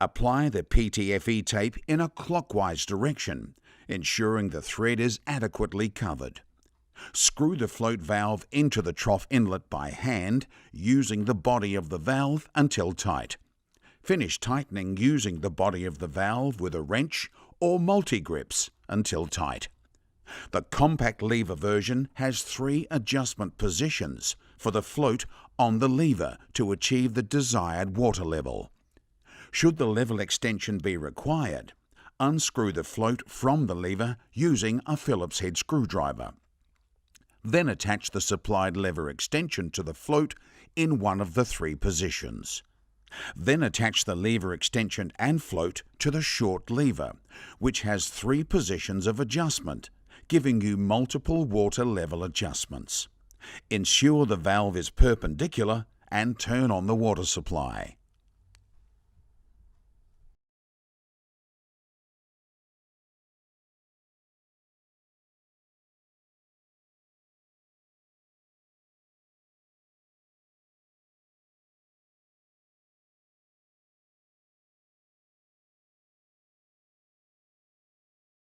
Apply the PTFE tape in a clockwise direction, ensuring the thread is adequately covered. Screw the float valve into the trough inlet by hand, using the body of the valve until tight. Finish tightening using the body of the valve with a wrench or multi-grips until tight. The compact lever version has 3 adjustment positions for the float on the lever to achieve the desired water level. Should the level extension be required, unscrew the float from the lever using a Phillips head screwdriver. Then attach the supplied lever extension to the float in one of the 3 positions. Then attach the lever extension and float to the short lever, which has 3 positions of adjustment, giving you multiple water level adjustments. Ensure the valve is perpendicular and turn on the water supply.